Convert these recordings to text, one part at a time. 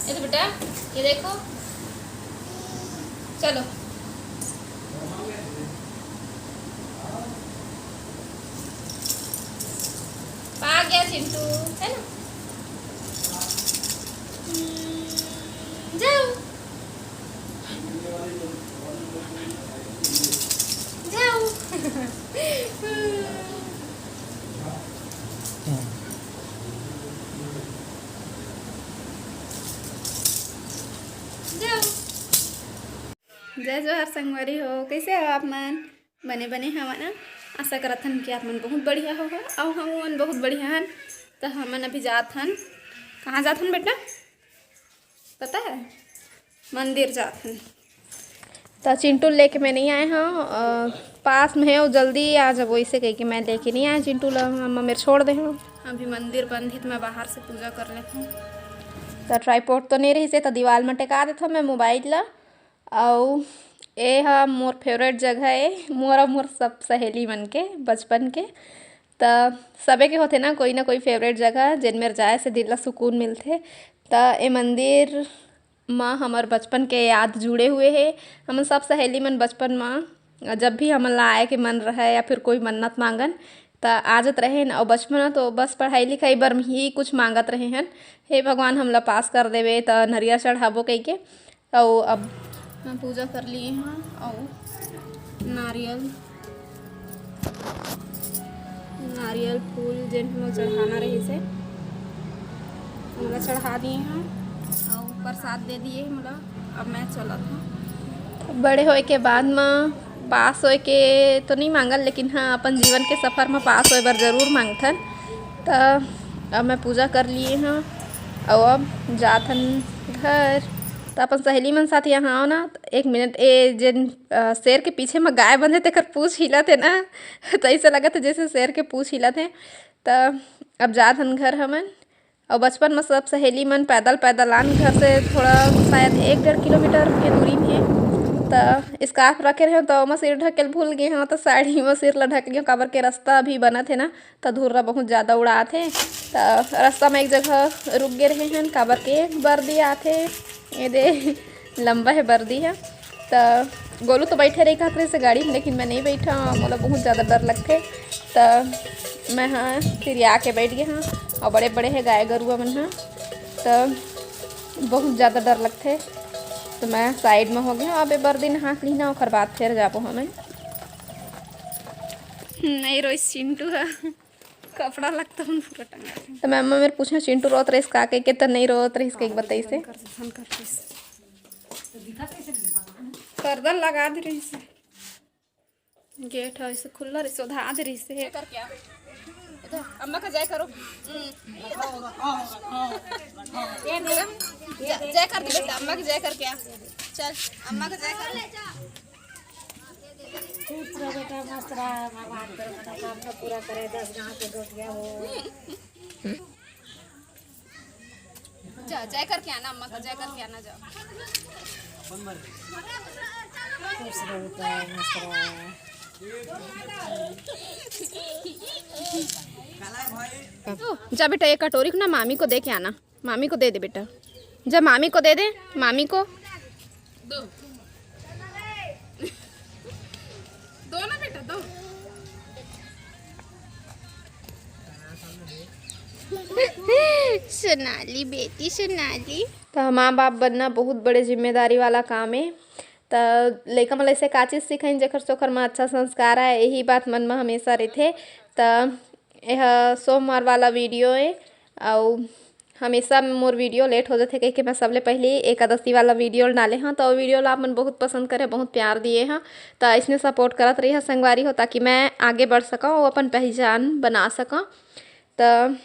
ये तो बेटा ये देखो, चलो आ गया चिंटू, है ना। जाओ जाओ जाओ। जय जोहार संगवारी हो, कैसे हो आप मन? बने बने हवा ना। आशा करत हन कि आप मन बहुत बढ़िया हो और हम बहुत बढ़िया हन। तो हमन अभी जात हन, कहाँ जात हन बेटा पता है? मंदिर जात हन। तो चिंटू लेके मैं नहीं आए हाँ, पास में है और जल्दी आ जब वैसे कह के मैं लेके नहीं आया चिंटू ला, मम्मा मेरे छोड़ दे हो। अभी मंदिर बंद ही तो मैं बाहर से पूजा कर लेता हूँ। तो ट्राईपोर्ट तो नहीं रही से तो दीवार में टेका देता मैं मोबाइल ला। और ये हा मोर फेवरेट जगह है, मोर सब सहेली मन के बचपन के। तो सबे के होते ना कोई फेवरेट जगह जिन मेरे जाए से दिल ला सुकून मिलते। तो ये मंदिर माँ हमार बचपन के याद जुड़े हुए है। हम सब सहेली मन बचपन माँ जब भी हमन ला आए के मन रहे या फिर कोई मन्नत मांगन तो आजत रहे न। और बचपन तो बस पढ़ाई लिखाई बर ही कुछ मांगत रहे हन, हे भगवान हमला पास कर देवे तो नरिया चढ़ाबो कह के। और अब हम पूजा कर लिए हैं और नारियल फूल जिन हम चढ़ाना रही से हमला चढ़ा दिए हैं और प्रसाद दे दिए हमला। अब मैं चलत हूँ। बड़े होए के बाद में पास होए के तो नहीं मांगल, लेकिन हाँ अपन जीवन के सफ़र में पास होए बर जरूर मांगथन। तो अब मैं पूजा कर लिए हैं और अब जाथन घर। तो अपन सहेली मन साथ यहाँ आओ ना। एक मिनट, ए जिन शेर के पीछे में गाय बंधे तेकर पूछ हिलत है ना तो ऐसा लगा था जैसे शेर के पूछ हिलत है। तो अब जाथन घर हमन। और बचपन में सब सहेली मन पैदल पैदल आन घर से थोड़ा शायद 1-1.5 किलोमीटर के दूरी में है। तो स्कार्फ रखे रहे तो मैं सिर ढकेल भूल गए हाँ, तो साड़ी में सिर ला ढक लियो काबर के रास्ता अभी बना थे ना तो धुर्रा बहुत ज़्यादा उड़ा थे। तो रास्ता में एक जगह रुक गए रहे हैं काबर के बर्दी आते ये दे लंबा है बर्दी है। तो गोलू तो बैठे रही खाकर से गाड़ी में, लेकिन मैं नहीं बैठा, मतलब बहुत ज़्यादा डर लगते। तो मैं हाँ फिर आके बैठ गए हाँ। और बड़े बड़े है गाय गरुआ मन हाँ, तो बहुत ज़्यादा डर लगते। तो मैं साइड में हो गया। अब एक बार दिन हाँक ली ना और बाद फिर जाबो हमें। नहीं रोइस चिंटू है कपड़ा लगता हूँ पूरा टंगा। तो मैम मेरे पूछना चिंटू रोत रही का के तो नहीं रोत रही के बताई से पर्दा लगा दे रही से, गेट है इसे खुला रही सोधा दे रही से कर क्या अम्मा का जय करो। जय कर दे बेटा, अम्मा की जय कर क्या, चल अम्मा का जय कर। बेटा मस्त रहा, भगवान तेरे मनोकामना पूरा करे, 10 गाँव के गोटिया हो। जा जय करके आना, अम्मा का जय करके आना जाओ। खुश रहो बेटा, मस्त रहा। जा बेटा ये कटोरी को ना मामी को दे के आना, मामी को दे दे बेटा, जा मामी को दे दे, मामी को दो दो ना बेटा दो। सोनाली बेटी सोनाली। तो माँ बाप बनना बहुत बड़े जिम्मेदारी वाला काम है। तो लइका मन ऐसे का चीज़ सिखाइन जेकर सोखर में अच्छा संस्कार है, यही बात मन में हमेशा रहते। तो यह सोमवार वाला वीडियो है और हमेशा मोर वीडियो लेट हो जाते कह के मैं सबले पहले एकादशी वाला वीडियो डाले हाँ। तो वीडियो ला आप मन बहुत पसंद करे, बहुत प्यार दिए हाँ। तो इसने सपोर्ट करत रही है संगवारी हो ताकि मैं आगे बढ़ सका और अपन पहचान बना सका। तो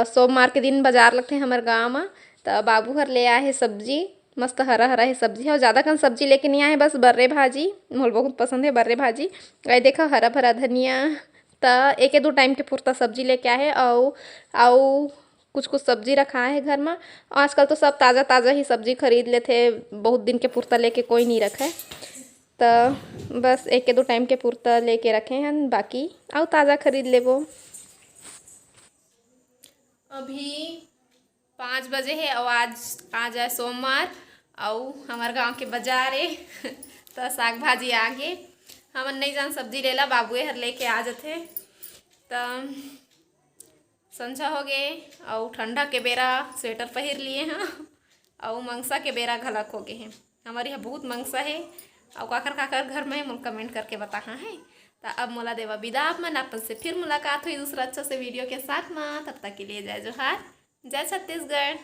सोमवार के दिन बाजार लगते हैं हमारे गाँव में। तो बाबू हर ले आए है सब्जी, मस्त हरा हरा है सब्जी और ज़्यादा कन सब्जी लेके नहीं आए, बस बर्रे भाजी मोल बहुत पसंद है बर्रे भाजी। ये देखा हरा भरा धनिया। तो 1-2 टाइम के पुरता सब्जी लेके आए है और कुछ सब्जी रखा है घर में। आजकल तो सब ताज़ा ताज़ा ही सब्जी खरीद लेते, बहुत दिन के पुरता लेके कोई नहीं रखा है। तो बस 1-2 टाइम के पुरता लेके रखे हैं, बाकी और ताज़ा खरीद ले वो। अभी 5 बजे है और आज है सोमवार और हमारे गांव के बाजार है तो साग भाजी आगे हमन नहीं जान सब्जी लेला बाबुए हर लेके आ जाते। तो संझा हो गए और ठंडा के बेरा स्वेटर पहन लिए हैं और मंगसा के बेरा घलक हो गए हैं। हमारे यहाँ बहुत मंगसा है और काकर काकर घर में मुझे कमेंट करके बताना है। तो अब मोला देवा विदा आप मन अपन से फिर मुलाकात हुई दूसरा अच्छा से वीडियो के साथ में। तब तक के लिए जय जोहार, जय छत्तीसगढ़।